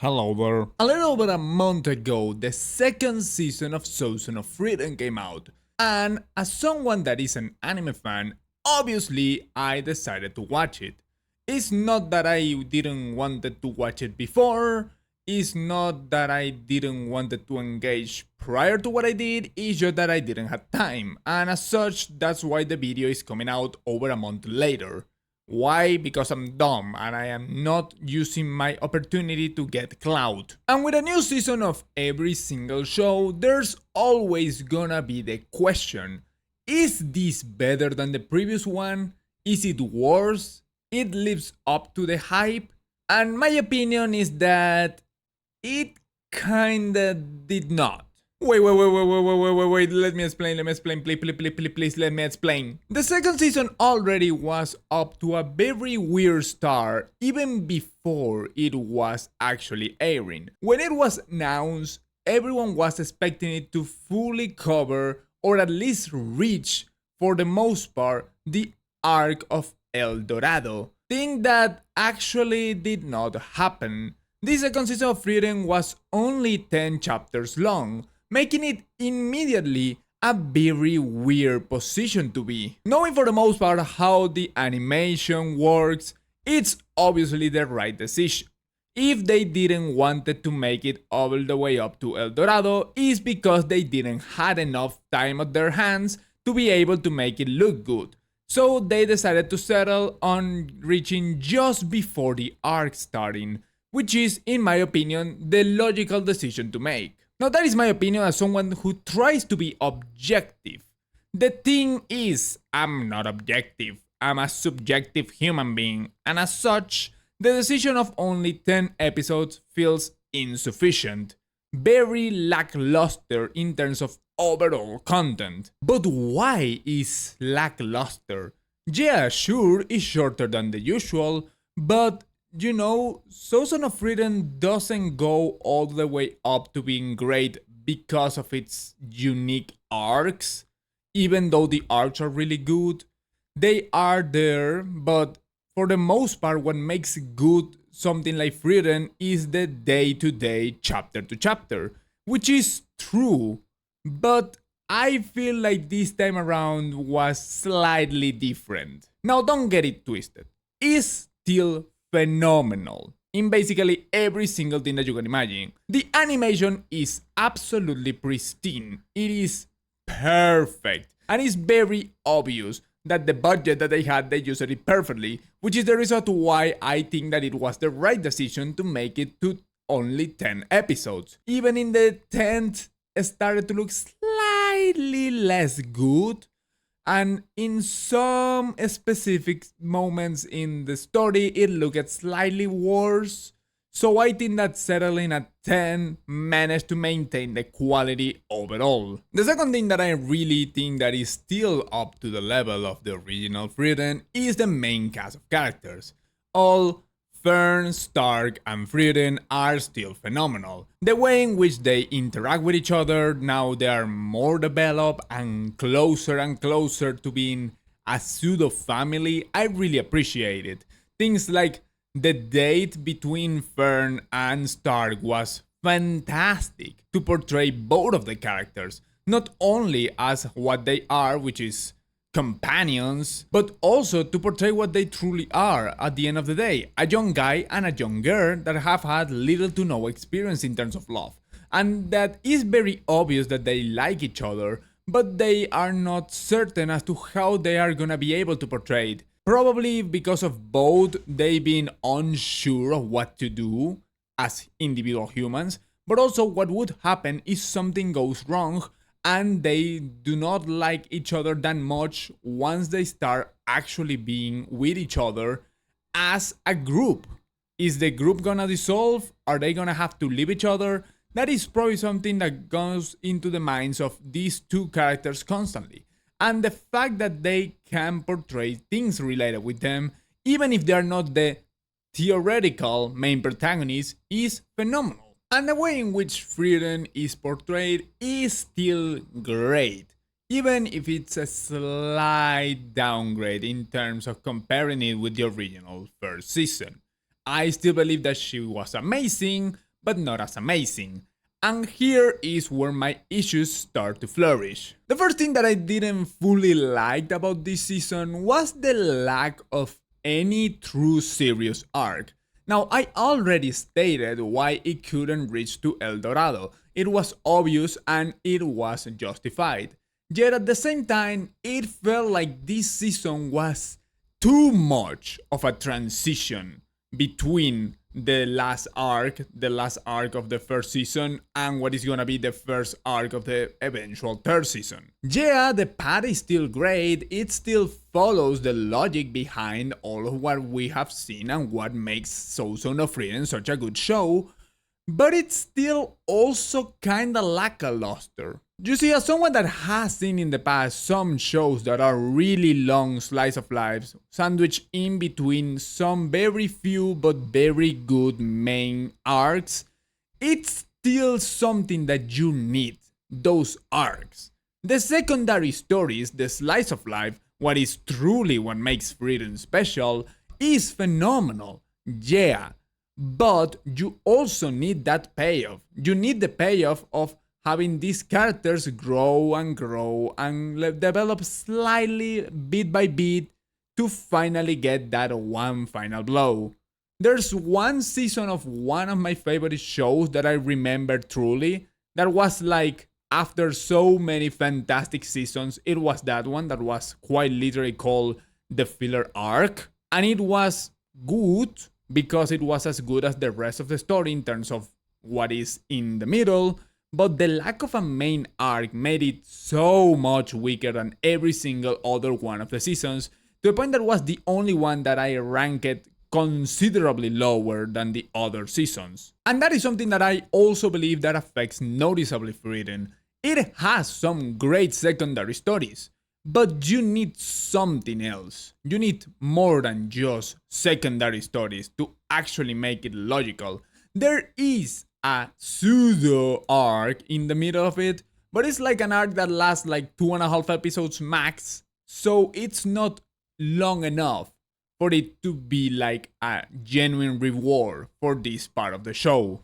Hello there. A little over a month ago, the second season of Seinen of Frieren came out, and as someone that is an anime fan, obviously I decided to watch it. It's not that I didn't wanted to watch it before, it's not that I didn't wanted to engage prior to what I did, it's just that I didn't have time, and as such, that's why the video is coming out over a month later. Why? Because I'm dumb and I am not using my opportunity to get clout. And with a new season of every single show, there's always gonna be the question, is this better than the previous one? Is it worse? It lives up to the hype? And my opinion is that it kinda did not. Wait, let me explain, please, let me explain. The second season already was up to a very weird start, even before it was actually airing. When it was announced, everyone was expecting it to fully cover, or at least reach, for the most part, the arc of El Dorado. Thing that actually did not happen. The second season of Frieren was only 10 chapters long, making it immediately a very weird position to be. Knowing for the most part how the animation works, it's obviously the right decision. If they didn't wanted to make it all the way up to El Dorado, it's because they didn't had enough time at their hands to be able to make it look good. So they decided to settle on reaching just before the arc starting, which is, in my opinion, the logical decision to make. Now that is my opinion as someone who tries to be objective. The thing is, I'm not objective, I'm a subjective human being, and as such, the decision of only 10 episodes feels insufficient, very lackluster in terms of overall content. But why is lackluster? Yeah, sure, it's shorter than the usual, but you know, Seinen of Frieren doesn't go all the way up to being great because of its unique arcs, even though the arcs are really good. They are there, but for the most part, what makes good something like Frieren is the day to day, chapter to chapter, which is true, but I feel like this time around was slightly different. Now, don't get it twisted. It's still phenomenal in basically every single thing that you can imagine. The animation is absolutely pristine. It is perfect. And it's very obvious that the budget that they had, they used it perfectly, which is the reason why I think that it was the right decision to make it to only 10 episodes. Even in the 10th, it started to look slightly less good, and in some specific moments in the story it looked slightly worse. So I think that settling at 10 managed to maintain the quality overall. The second thing that I really think that is still up to the level of the original Frieren is the main cast of characters. All Fern, Stark, and Frieren are still phenomenal. The way in which they interact with each other, now they are more developed and closer to being a pseudo family, I really appreciate it. Things like the date between Fern and Stark was fantastic to portray both of the characters, not only as what they are, which is companions, but also to portray what they truly are at the end of the day, a young guy and a young girl that have had little to no experience in terms of love, and that is very obvious that they like each other, but they are not certain as to how they are gonna be able to portray it. Probably because of both they being unsure of what to do as individual humans, but also what would happen if something goes wrong and they do not like each other that much once they start actually being with each other as a group. Is the group gonna dissolve? Are they gonna have to leave each other? That is probably something that goes into the minds of these two characters constantly. And the fact that they can portray things related with them, even if they are not the theoretical main protagonists, is phenomenal. And the way in which Frieren is portrayed is still great, even if it's a slight downgrade in terms of comparing it with the original first season. I still believe that she was amazing, but not as amazing. And here is where my issues start to flourish. The first thing that I didn't fully like about this season was the lack of any true serious arc. Now, I already stated why it couldn't reach to El Dorado. It was obvious and it was justified. Yet at the same time, it felt like this season was too much of a transition between the last arc of the first season, and what is gonna be the first arc of the eventual third season. Yeah, the path is still great, it still follows the logic behind all of what we have seen and what makes Seinen no Frieren such a good show, but it's still also kinda lackluster. You see, as someone that has seen in the past some shows that are really long slice of lives, sandwiched in between some very few but very good main arcs, it's still something that you need, those arcs. The secondary stories, the slice of life, what is truly what makes Frieren special, is phenomenal, yeah, but you also need that payoff. You need the payoff of having these characters grow and develop slightly bit by bit to finally get that one final blow. There's one season of one of my favorite shows that I remember truly that was like after so many fantastic seasons, it was that one that was quite literally called the filler arc, and it was good because it was as good as the rest of the story in terms of what is in the middle, but the lack of a main arc made it so much weaker than every single other one of the seasons, to the point that was the only one that I ranked considerably lower than the other seasons. And that is something that I also believe that affects noticeably Frieren. It has some great secondary stories, but you need something else. You need more than just secondary stories to actually make it logical. There is a pseudo arc in the middle of it, but it's like an arc that lasts like 2.5 episodes max, so it's not long enough for it to be like a genuine reward for this part of the show.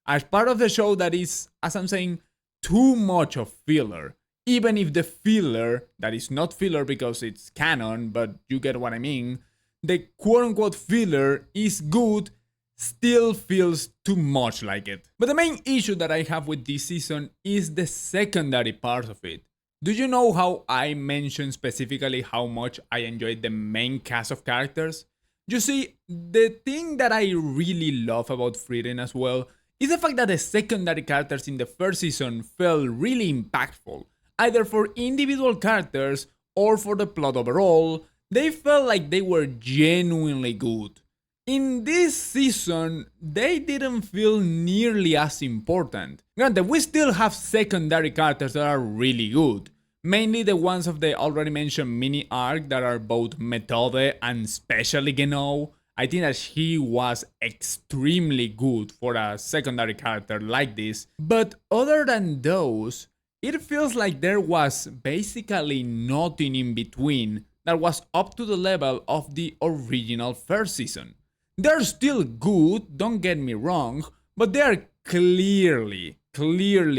As part of the show that is, as I'm saying, too much of filler, even if the filler, that is not filler because it's canon, but you get what I mean, the quote-unquote filler is good, still feels too much like it. But the main issue that I have with this season is the secondary part of it. Do you know how I mentioned specifically how much I enjoyed the main cast of characters? You see, the thing that I really love about Frieren as well is the fact that the secondary characters in the first season felt really impactful, either for individual characters or for the plot overall. They felt like they were genuinely good. In this season, they didn't feel nearly as important. Granted, we still have secondary characters that are really good. Mainly the ones of the already mentioned mini arc that are both Methode and especially Genau. I think that he was extremely good for a secondary character like this. But other than those, it feels like there was basically nothing in between that was up to the level of the original first season. They're still good, don't get me wrong, but they are clearly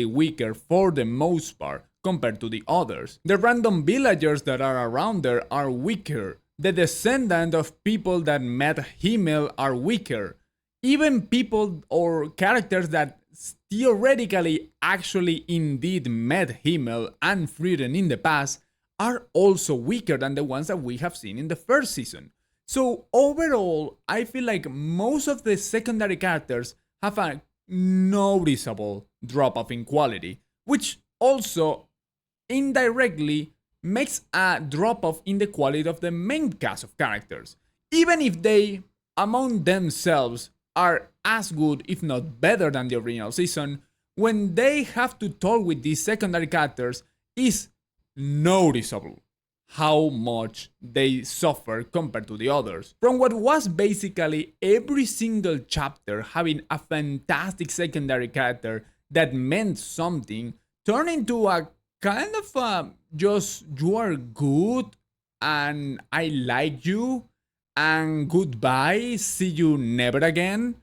weaker for the most part compared to the others. The random villagers that are around there are weaker. The descendant of people that met Himmel are weaker. Even people or characters that theoretically actually indeed met Himmel and Frieren in the past are also weaker than the ones that we have seen in the first season. So overall, I feel like most of the secondary characters have a noticeable drop-off in quality, which also indirectly makes a drop-off in the quality of the main cast of characters. Even if they, among themselves, are as good, if not better than the original season, when they have to talk with these secondary characters, is noticeable how much they suffer compared to the others. From what was basically every single chapter having a fantastic secondary character that meant something, turned into a kind of just you are good and I like you and goodbye, see you never again.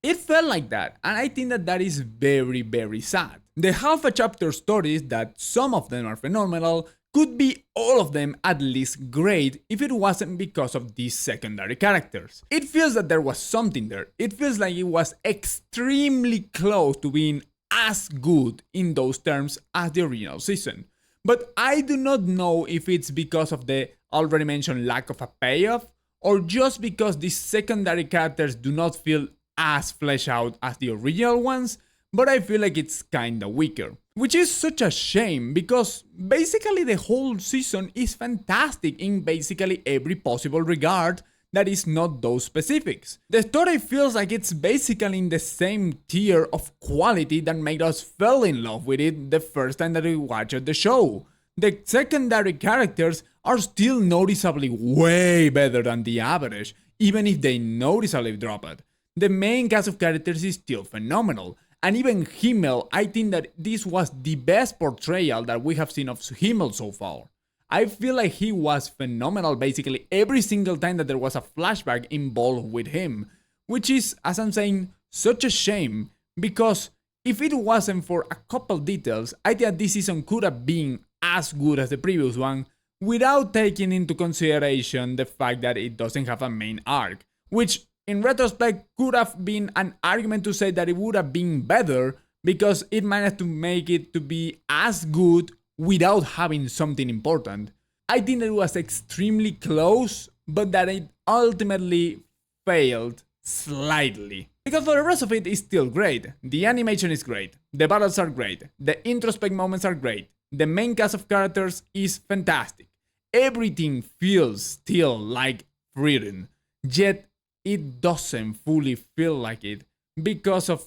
It felt like that, and I think that that is very, very sad. The half a chapter stories, that some of them are phenomenal, could be all of them at least great if it wasn't because of these secondary characters. It feels that there was something there. It feels like it was extremely close to being as good in those terms as the original season. But I do not know if it's because of the already mentioned lack of a payoff, or just because these secondary characters do not feel as fleshed out as the original ones, but I feel like it's kinda weaker. Which is such a shame, because basically the whole season is fantastic in basically every possible regard that is not those specifics. The story feels like it's basically in the same tier of quality that made us fall in love with it the first time that we watched the show. The secondary characters are still noticeably way better than the average, even if they noticeably drop it. The main cast of characters is still phenomenal, and even Himmel, I think that this was the best portrayal that we have seen of Himmel so far. I feel like he was phenomenal basically every single time that there was a flashback involved with him, which is, as I'm saying, such a shame, because if it wasn't for a couple details, I think that this season could have been as good as the previous one, without taking into consideration the fact that it doesn't have a main arc, which in retrospect could have been an argument to say that it would have been better, because it managed to make it to be as good without having something important. I think that it was extremely close, but that it ultimately failed slightly. Because for the rest of it is still great. The animation is great, the battles are great, the introspect moments are great, the main cast of characters is fantastic. Everything feels still like Frieren, yet it doesn't fully feel like it because of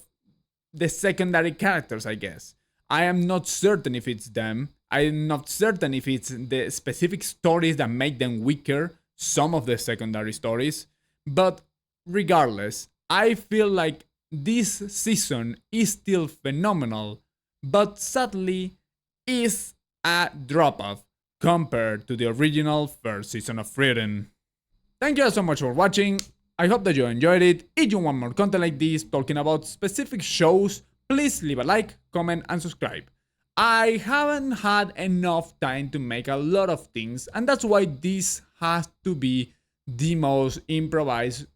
the secondary characters, I guess. I am not certain if it's them. I'm not certain if it's the specific stories that make them weaker, some of the secondary stories. But regardless, I feel like this season is still phenomenal, but sadly is a drop-off compared to the original first season of Frieren. Thank you all so much for watching. I hope that you enjoyed it. If you want more content like this, talking about specific shows, please leave a like, comment, and subscribe. I haven't had enough time to make a lot of things, and that's why this has to be the most improvised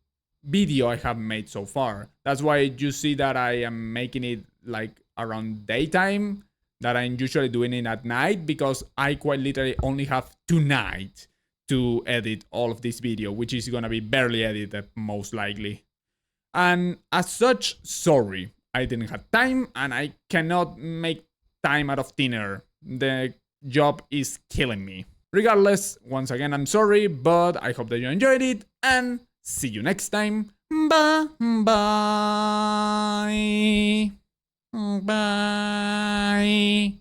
video I have made so far. That's why you see that I am making it like around daytime, that I'm usually doing it at night, because I quite literally only have tonight to edit all of this video, which is gonna be barely edited most likely. And as such, sorry, I didn't have time, and I cannot make time out of thin air. The job is killing me. Regardless, once again, I'm sorry, but I hope that you enjoyed it, and see you next time. Bye. Bye. Bye.